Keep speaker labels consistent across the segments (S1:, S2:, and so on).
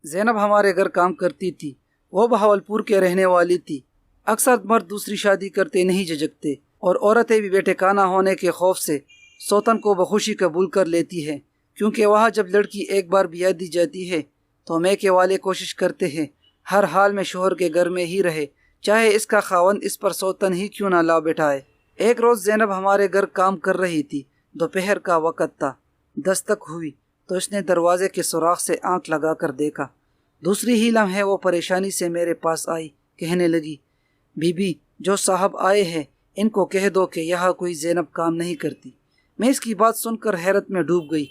S1: زینب ہمارے گھر کام کرتی تھی، وہ بہاولپور کے رہنے والی تھی۔ اکثر مرد دوسری شادی کرتے نہیں جھجکتے، اور عورتیں بھی بیٹے کانا ہونے کے خوف سے سوتن کو بخوشی قبول کر لیتی ہے، کیونکہ وہاں جب لڑکی ایک بار بیاہ دی جاتی ہے تو میکے والے کوشش کرتے ہیں ہر حال میں شوہر کے گھر میں ہی رہے، چاہے اس کا خاوند اس پر سوتن ہی کیوں نہ لا بٹھائے۔ ایک روز زینب ہمارے گھر کام کر رہی تھی، دوپہر کا وقت تھا۔ دستک ہوئی تو اس نے دروازے کے سوراخ سے آنکھ لگا کر دیکھا۔ دوسری ہی لمحے وہ پریشانی سے میرے پاس آئی، کہنے لگی، بی بی جو صاحب آئے ہیں ان کو کہہ دو کہ یہاں کوئی زینب کام نہیں کرتی۔ میں اس کی بات سن کر حیرت میں ڈوب گئی۔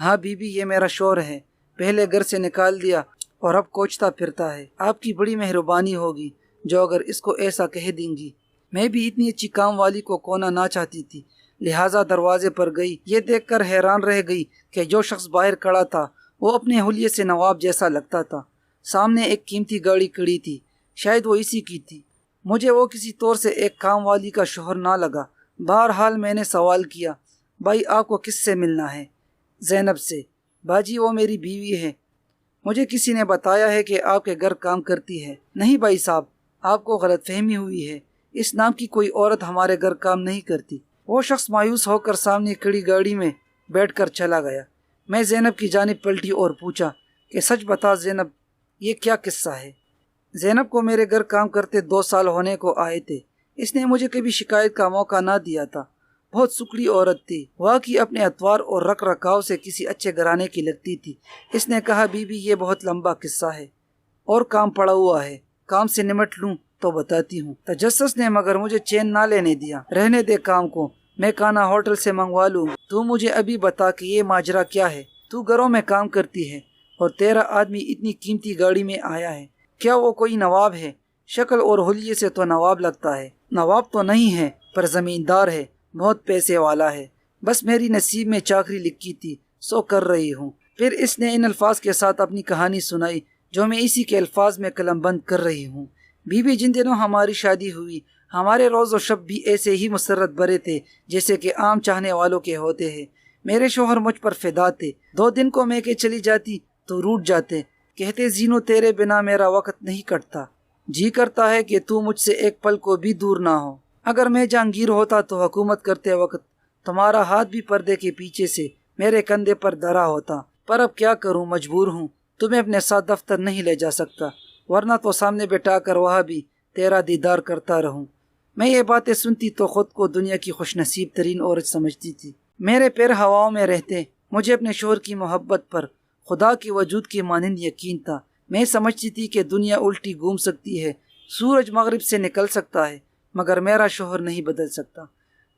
S1: ہاں بی بی، یہ میرا شوہر ہے، پہلے گھر سے نکال دیا اور اب کوچتا پھرتا ہے۔ آپ کی بڑی مہربانی ہوگی جو اگر اس کو ایسا کہہ دیں گی۔ میں بھی اتنی اچھی کام والی کو کونا نہ چاہتی تھی، لہٰذا دروازے پر گئی۔ یہ دیکھ کر حیران رہ گئی کہ جو شخص باہر کھڑا تھا وہ اپنے حلیے سے نواب جیسا لگتا تھا۔ سامنے ایک قیمتی گاڑی کھڑی تھی، شاید وہ اسی کی تھی۔ مجھے وہ کسی طور سے ایک کام والی کا شوہر نہ لگا۔ بہرحال میں نے سوال کیا، بھائی آپ کو کس سے ملنا ہے؟ زینب سے۔ باجی وہ میری بیوی ہے، مجھے کسی نے بتایا ہے کہ آپ کے گھر کام کرتی ہے۔ نہیں بھائی صاحب، آپ کو غلط فہمی ہوئی ہے، اس نام کی کوئی عورت ہمارے گھر کام نہیں کرتی۔ وہ شخص مایوس ہو کر سامنے کھڑی گاڑی میں بیٹھ کر چلا گیا۔ میں زینب کی جانب پلٹی اور پوچھا کہ سچ بتا زینب، یہ کیا قصہ ہے؟ زینب کو میرے گھر کام کرتے 2 سال ہونے کو آئے تھے۔ اس نے مجھے کبھی شکایت کا موقع نہ دیا تھا۔ بہت سکڑی عورت تھی، واقعی اپنے اتوار اور رکھ رکھاؤ سے کسی اچھے گھرانے کی لگتی تھی۔ اس نے کہا، بی بی یہ بہت لمبا قصہ ہے اور کام پڑا ہوا ہے، کام سے نمٹ لوں تو بتاتی ہوں۔ تجسس نے مگر مجھے چین نہ لینے دیا۔ رہنے دے کام کو، میں کھانا ہوٹل سے منگوا لوں۔ تو مجھے ابھی بتا کہ یہ ماجرا کیا ہے؟ تو گھروں میں کام کرتی ہے اور تیرا آدمی اتنی قیمتی گاڑی میں آیا ہے، کیا وہ کوئی نواب ہے؟ شکل اور حلیے سے تو نواب لگتا ہے۔ نواب تو نہیں ہے پر زمیندار ہے، بہت پیسے والا ہے۔ بس میری نصیب میں چاکری لکھی تھی سو کر رہی ہوں۔ پھر اس نے ان الفاظ کے ساتھ اپنی کہانی سنائی جو میں اسی کے الفاظ میں قلم بند کر رہی ہوں۔ بی بی جن دنوں ہماری شادی ہوئی ہمارے روز و شب بھی ایسے ہی مسرت بھرے تھے جیسے کہ عام چاہنے والوں کے ہوتے ہیں۔ میرے شوہر مجھ پر فدا تھے۔ 2 دن کو میں کہ چلی جاتی تو روٹ جاتے، کہتے زینو تیرے بنا میرا وقت نہیں کٹتا، جی کرتا ہے کہ تو مجھ سے ایک پل کو بھی دور نہ ہو۔ اگر میں جہانگیر ہوتا تو حکومت کرتے وقت تمہارا ہاتھ بھی پردے کے پیچھے سے میرے کندھے پر دھرا ہوتا، پر اب کیا کروں، مجبور ہوں۔ تمہیں اپنے ساتھ دفتر نہیں لے جا سکتا، ورنہ تو سامنے بٹھا کر وہاں بھی تیرا دیدار کرتا رہوں۔ میں یہ باتیں سنتی تو خود کو دنیا کی خوش نصیب ترین عورت سمجھتی تھی۔ میرے پیر ہواؤں میں رہتے، مجھے اپنے شوہر کی محبت پر خدا کے وجود کے مانند یقین تھا۔ میں سمجھتی تھی کہ دنیا الٹی گھوم سکتی ہے، سورج مغرب سے نکل سکتا ہے، مگر میرا شوہر نہیں بدل سکتا۔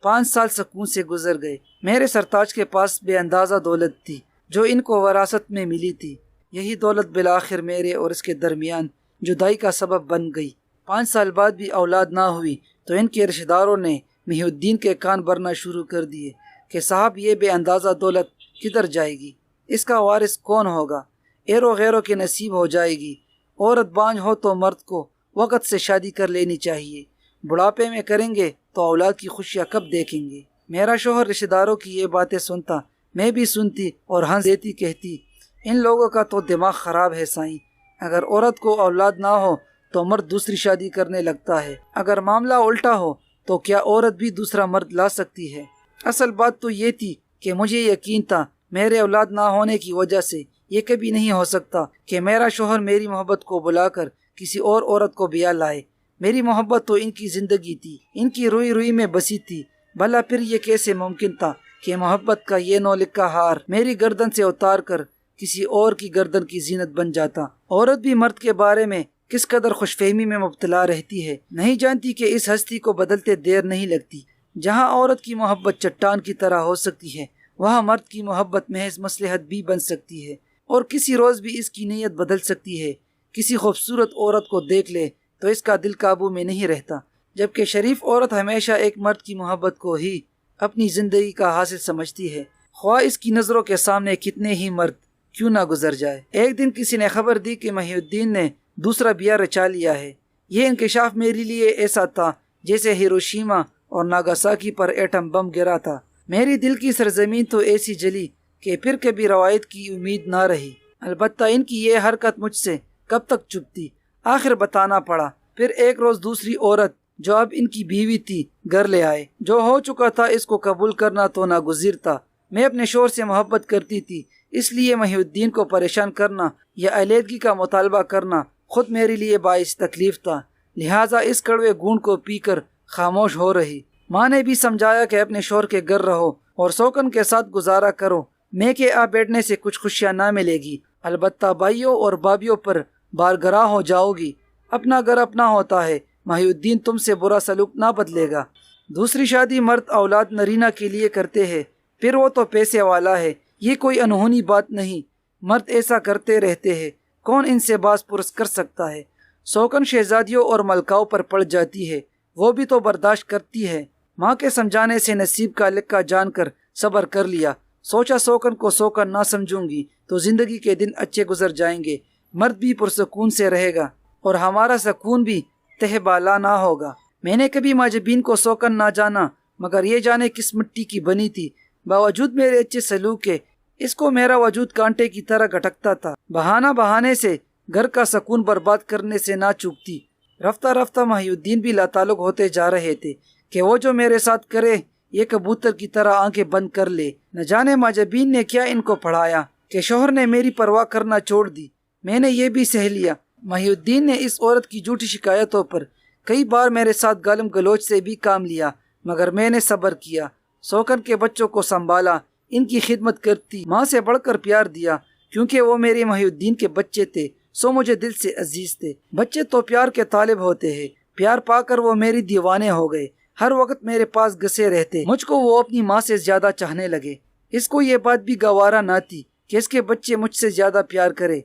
S1: 5 سال سکون سے گزر گئے۔ میرے سرتاج کے پاس بے اندازہ دولت تھی جو ان کو وراثت میں ملی تھی۔ یہی دولت بالآخر میرے اور اس کے درمیان جدائی کا سبب بن گئی۔ 5 سال بعد بھی اولاد نہ ہوئی تو ان کے رشتہ داروں نے محی الدین کے کان بھرنا شروع کر دیے کہ صاحب یہ بے اندازہ دولت کدھر جائے گی، اس کا وارث کون ہوگا، ایرو غیروں کے نصیب ہو جائے گی۔ عورت بانجھ ہو تو مرد کو وقت سے شادی کر لینی چاہیے، بڑھاپے میں کریں گے تو اولاد کی خوشیاں کب دیکھیں گے۔ میرا شوہر رشتہ داروں کی یہ باتیں سنتا، میں بھی سنتی اور ہنس دیتی، کہتی ان لوگوں کا تو دماغ خراب ہے سائیں، اگر عورت کو اولاد نہ ہو تو مرد دوسری شادی کرنے لگتا ہے، اگر معاملہ الٹا ہو تو کیا عورت بھی دوسرا مرد لا سکتی ہے؟ اصل بات تو یہ تھی کہ مجھے یقین تھا میرے اولاد نہ ہونے کی وجہ سے یہ کبھی نہیں ہو سکتا کہ میرا شوہر میری محبت کو بلا کر کسی اور عورت کو بیاہ لائے۔ میری محبت تو ان کی زندگی تھی، ان کی روئی روئی میں بسی تھی، بھلا پھر یہ کیسے ممکن تھا کہ محبت کا یہ نو لکھا ہار میری گردن سے اتار کر کسی اور کی گردن کی زینت بن جاتا۔ عورت بھی مرد کے بارے میں کس قدر خوش فہمی میں مبتلا رہتی ہے، نہیں جانتی کہ اس ہستی کو بدلتے دیر نہیں لگتی۔ جہاں عورت کی محبت چٹان کی طرح ہو سکتی ہے، وہاں مرد کی محبت محض مصلحت بھی بن سکتی ہے، اور کسی روز بھی اس کی نیت بدل سکتی ہے۔ کسی خوبصورت عورت کو دیکھ لے تو اس کا دل قابو میں نہیں رہتا، جبکہ شریف عورت ہمیشہ ایک مرد کی محبت کو ہی اپنی زندگی کا حاصل سمجھتی ہے، خواہ اس کی نظروں کے سامنے کتنے ہی مرد کیوں نہ گزر جائے۔ ایک دن کسی نے خبر دی کہ محی الدین نے دوسرا بیاہ رچا لیا ہے۔ یہ انکشاف میرے لیے ایسا تھا جیسے ہیروشیما اور ناگاساکی پر ایٹم بم گرا تھا۔ میری دل کی سرزمین تو ایسی جلی کہ پھر کبھی روایت کی امید نہ رہی۔ البتہ ان کی یہ حرکت مجھ سے کب تک چپتی، آخر بتانا پڑا۔ پھر ایک روز دوسری عورت جو اب ان کی بیوی تھی گھر لے آئے۔ جو ہو چکا تھا اس کو قبول کرنا تو ناگزیر تھا۔ میں اپنے شوہر سے محبت کرتی تھی، اس لیے محی الدین کو پریشان کرنا یا علیحدگی کا مطالبہ کرنا خود میرے لیے باعث تکلیف تھا، لہٰذا اس کڑوے گھونٹ کو پی کر خاموش ہو رہی۔ ماں نے بھی سمجھایا کہ اپنے شوہر کے گھر رہو اور سوکن کے ساتھ گزارا کرو، میں کے آ بیٹھنے سے کچھ خوشیاں نہ ملے گی، البتہ بھائیوں اور بابیوں پر بارگراہ ہو جاؤ گی۔ اپنا گھر اپنا ہوتا ہے، محی الدین تم سے برا سلوک نہ بدلے گا۔ دوسری شادی مرد اولاد نرینہ کے لیے کرتے ہیں، پھر وہ تو پیسے والا ہے، یہ کوئی انہونی بات نہیں، مرد ایسا کرتے رہتے ہیں، کون ان سے باز پرس کر سکتا ہے؟ سوکن شہزادیوں اور ملکاؤں پر پڑ جاتی ہے، وہ بھی تو برداشت کرتی ہے۔ ماں کے سمجھانے سے نصیب کا لکھا جان کر صبر کر لیا، سوچا سوکن کو سوکن نہ سمجھوں گی تو زندگی کے دن اچھے گزر جائیں گے، مرد بھی پرسکون سے رہے گا اور ہمارا سکون بھی تہ بالا نہ ہوگا۔ میں نے کبھی ماجبین کو سوکن نہ جانا، مگر یہ جانے کس مٹی کی بنی تھی، باوجود میرے اچھے سلوک کے اس کو میرا وجود کانٹے کی طرح گھٹکتا تھا، بہانہ بہانے سے گھر کا سکون برباد کرنے سے نہ چوکتی۔ رفتہ رفتہ محی الدین بھی لاتعلق ہوتے جا رہے تھے کہ وہ جو میرے ساتھ کرے یہ کبوتر کی طرح آنکھیں بند کر لے۔ نہ جانے ماجبین نے کیا ان کو پڑھایا کہ شوہر نے میری پرواہ کرنا چھوڑ دی، میں نے یہ بھی سہ لیا۔ محی الدین نے اس عورت کی جھوٹی شکایتوں پر کئی بار میرے ساتھ گالم گلوچ سے بھی کام لیا، مگر میں نے صبر کیا، سوکن کے بچوں کو سنبھالا، ان کی خدمت کرتی، ماں سے بڑھ کر پیار دیا، کیونکہ وہ میرے محی الدین کے بچے تھے، سو مجھے دل سے عزیز تھے۔ بچے تو پیار کے طالب ہوتے ہیں، پیار پا کر وہ میری دیوانے ہو گئے، ہر وقت میرے پاس گسے رہتے، مجھ کو وہ اپنی ماں سے زیادہ چاہنے لگے۔ اس کو یہ بات بھی گوارا نہ تھی کہ اس کے بچے مجھ سے زیادہ پیار کرے،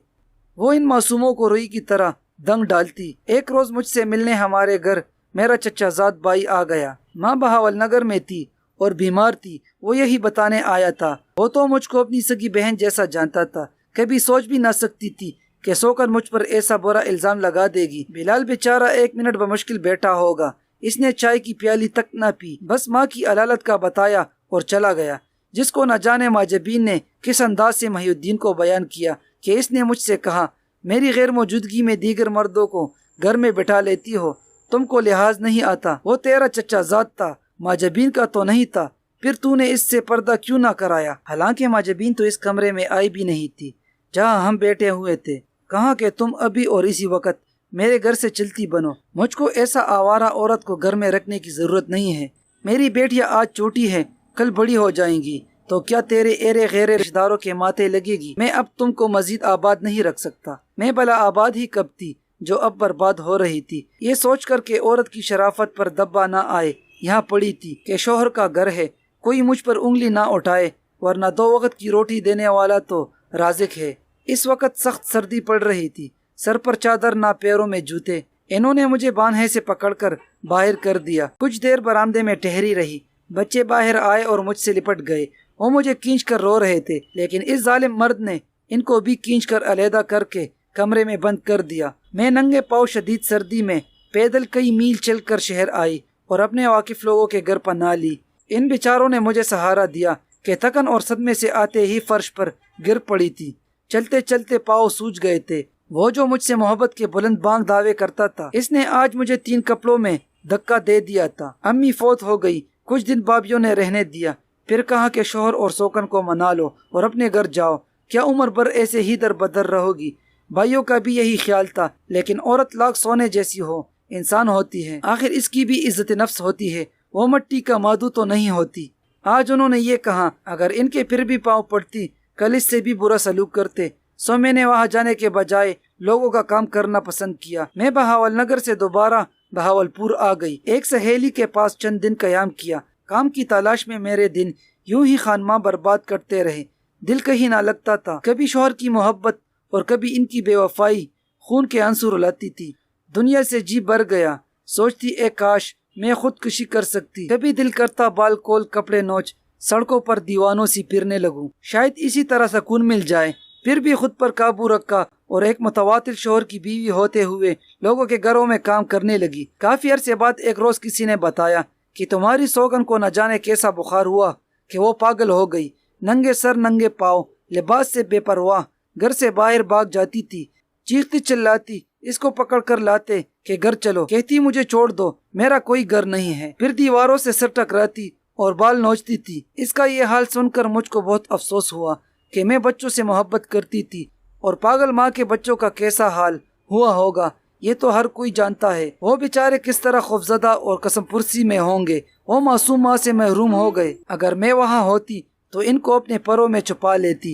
S1: وہ ان معصوموں کو روئی کی طرح دنگ ڈالتی۔ ایک روز مجھ سے ملنے ہمارے گھر میرا چچا زاد بھائی آ گیا، ماں بہاول نگر میں تھی اور بیمار تھی، وہ یہی بتانے آیا تھا۔ وہ تو مجھ کو اپنی سگی بہن جیسا جانتا تھا، کبھی سوچ بھی نہ سکتی تھی کہ سوکن مجھ پر ایسا برا الزام لگا دے گی۔ بلال بیچارہ 1 منٹ بمشکل بیٹھا ہوگا، اس نے چائے کی پیالی تک نہ پی، بس ماں کی علالت کا بتایا اور چلا گیا، جس کو نہ جانے ماجبین نے کس انداز سے محی الدین کو بیان کیا کہ اس نے مجھ سے کہا، میری غیر موجودگی میں دیگر مردوں کو گھر میں بٹھا لیتی ہو، تم کو لحاظ نہیں آتا، وہ تیرا چچا زاد تھا، ماجبین کا تو نہیں تھا، پھر تو نے اس سے پردہ کیوں نہ کرایا؟ حالانکہ ماجبین تو اس کمرے میں آئی بھی نہیں تھی جہاں ہم بیٹھے ہوئے تھے، کہا کہ تم ابھی اور اسی وقت میرے گھر سے چلتی بنو، مجھ کو ایسا آوارہ عورت کو گھر میں رکھنے کی ضرورت نہیں ہے، میری بیٹیاں آج چھوٹی ہے، کل بڑی ہو جائیں گی تو کیا تیرے ایرے غیرے رشتہ داروں کے ماتھے لگے گی؟ میں اب تم کو مزید آباد نہیں رکھ سکتا، میں بلا آباد ہی کب تھی جو اب برباد ہو رہی تھی۔ یہ سوچ کر کہ عورت کی شرافت پر دبا نہ آئے یہاں پڑی تھی کہ شوہر کا گھر ہے، کوئی مجھ پر انگلی نہ اٹھائے، ورنہ 2 وقت کی روٹی دینے والا تو رازق ہے۔ اس وقت سخت سردی پڑ رہی تھی، سر پر چادر نہ پیروں میں جوتے، انہوں نے مجھے بانہے سے پکڑ کر باہر کر دیا۔ کچھ دیر برآمدے میں ٹہری رہی، بچے باہر آئے اور مجھ سے لپٹ گئے، وہ مجھے کھینچ کر رو رہے تھے، لیکن اس ظالم مرد نے ان کو بھی کھینچ کر علیحدہ کر کے کمرے میں بند کر دیا۔ میں ننگے پاؤں شدید سردی میں پیدل کئی میل چل کر شہر آئی اور اپنے واقف لوگوں کے گھر پناہ لی۔ ان بیچاروں نے مجھے سہارا دیا کہ تھکن اور صدمے سے آتے ہی فرش پر گر پڑی تھی، چلتے چلتے پاؤں سوج گئے تھے۔ وہ جو مجھ سے محبت کے بلند بانگ دعوے کرتا تھا، اس نے آج مجھے 3 کپڑوں میں دھکا دے دیا تھا۔ امی فوت ہو گئی، کچھ دن بابیوں نے رہنے دیا، پھر کہا کہ شوہر اور سوکن کو منا لو اور اپنے گھر جاؤ، کیا عمر بھر ایسے ہی در بدر رہو گی؟ بھائیوں کا بھی یہی خیال تھا، لیکن عورت لاکھ سونے جیسی ہو، انسان ہوتی ہے، آخر اس کی بھی عزت نفس ہوتی ہے، وہ مٹی کا مادو تو نہیں ہوتی۔ آج انہوں نے یہ کہا، اگر ان کے پھر بھی پاؤں پڑتی کل اس سے بھی برا سلوک کرتے، سو میں نے وہاں جانے کے بجائے لوگوں کا کام کرنا پسند کیا۔ میں بہاول نگر سے دوبارہ بہاول پور آ گئی، ایک سہیلی کے پاس چند دن قیام کیا۔ کام کی تلاش میں میرے دن یوں ہی خانماں برباد کرتے رہے، دل کہیں نہ لگتا تھا، کبھی شوہر کی محبت اور کبھی ان کی بے وفائی خون کے آنسو رلاتی تھی۔ دنیا سے جی بھر گیا، سوچتی اے کاش میں خودکشی کر سکتی، کبھی دل کرتا بال کول کپڑے نوچ سڑکوں پر دیوانوں سی پھرنے لگوں، شاید اسی طرح سکون مل جائے۔ پھر بھی خود پر قابو رکھا اور ایک متواتر شوہر کی بیوی ہوتے ہوئے لوگوں کے گھروں میں کام کرنے لگی۔ کافی عرصے بعد ایک روز کسی نے بتایا کہ تمہاری سوگن کو نہ جانے کیسا بخار ہوا کہ وہ پاگل ہو گئی، ننگے سر ننگے پاؤں، لباس سے بے پرواہ، گھر سے باہر بھاگ جاتی تھی، چیختی چلاتی اس کو پکڑ کر لاتے کہ گھر چلو، کہتی مجھے چھوڑ دو، میرا کوئی گھر نہیں ہے، پھر دیواروں سے سر ٹکراتی اور بال نوچتی تھی۔ اس کا یہ حال سن کر مجھ کو بہت افسوس ہوا کہ میں بچوں سے محبت کرتی تھی، اور پاگل ماں کے بچوں کا کیسا حال ہوا ہوگا یہ تو ہر کوئی جانتا ہے۔ وہ بیچارے کس طرح خوفزدہ اور قسم پرسی میں ہوں گے۔ وہ معصوم ماں سے محروم ہو گئے۔ اگر میں وہاں ہوتی تو ان کو اپنے پروں میں چھپا لیتی،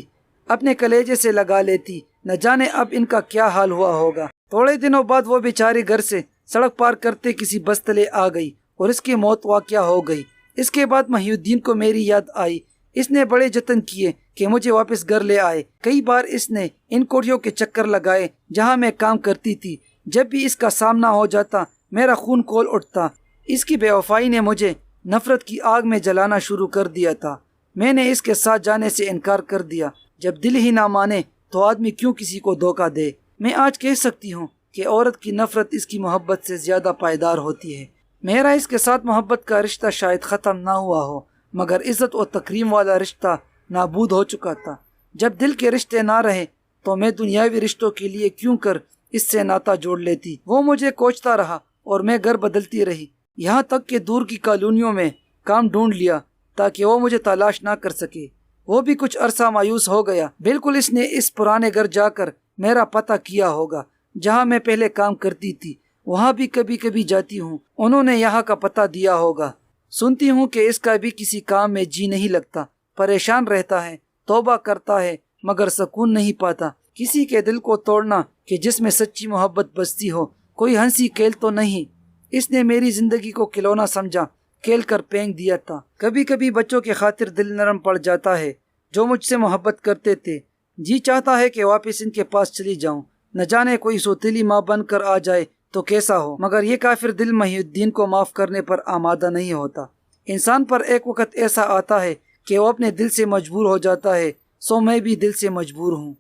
S1: اپنے کلیجے سے لگا لیتی، نہ جانے اب ان کا کیا حال ہوا ہوگا۔ تھوڑے دنوں بعد وہ بیچاری گھر سے سڑک پار کرتے کسی بس تلے آ گئی اور اس کی موت واقعہ ہو گئی۔ اس کے بعد محی الدین کو میری یاد آئی۔ اس نے بڑے جتن کیے کہ مجھے واپس گھر لے آئے۔ کئی بار اس نے ان کوٹھیوں کے چکر لگائے جہاں میں کام کرتی تھی۔ جب بھی اس کا سامنا ہو جاتا میرا خون کھول اٹھتا۔ اس کی بے وفائی نے مجھے نفرت کی آگ میں جلانا شروع کر دیا تھا۔ میں نے اس کے ساتھ جانے سے انکار کر دیا۔ جب دل ہی نہ مانے تو آدمی کیوں کسی کو دھوکہ دے؟ میں آج کہہ سکتی ہوں کہ عورت کی نفرت اس کی محبت سے زیادہ پائیدار ہوتی ہے۔ میرا اس کے ساتھ محبت کا رشتہ شاید ختم نہ ہوا ہو، مگر عزت و تکریم والا رشتہ نابود ہو چکا تھا۔ جب دل کے رشتے نہ رہے تو میں دنیاوی رشتوں کے لیے کیوں کر اس سے ناتا جوڑ لیتی۔ وہ مجھے کوچتا رہا اور میں گھر بدلتی رہی، یہاں تک کہ دور کی کالونیوں میں کام ڈھونڈ لیا تاکہ وہ مجھے تلاش نہ کر سکے۔ وہ بھی کچھ عرصہ مایوس ہو گیا۔ بالکل اس نے اس پرانے گھر جا کر میرا پتہ کیا ہوگا جہاں میں پہلے کام کرتی تھی، وہاں بھی کبھی کبھی جاتی ہوں۔ انہوں نے یہاں کا پتہ دیا ہوگا۔ سنتی ہوں کہ اس کا بھی کسی کام میں جی نہیں لگتا، پریشان رہتا ہے، توبہ کرتا ہے مگر سکون نہیں پاتا۔ کسی کے دل کو توڑنا کہ جس میں سچی محبت بستی ہو کوئی ہنسی کھیل تو نہیں۔ اس نے میری زندگی کو کھلونا سمجھا، کھیل کر پھینک دیا تھا۔ کبھی کبھی بچوں کی خاطر دل نرم پڑ جاتا ہے جو مجھ سے محبت کرتے تھے۔ جی چاہتا ہے کہ واپس ان کے پاس چلی جاؤں، نہ جانے کوئی سوتیلی ماں بن کر آ جائے تو کیسا ہو، مگر یہ کافر دل محی الدین کو معاف کرنے پر آمادہ نہیں ہوتا۔ انسان پر ایک وقت ایسا آتا ہے کہ وہ اپنے دل سے مجبور ہو جاتا ہے، سو میں بھی دل سے مجبور ہوں۔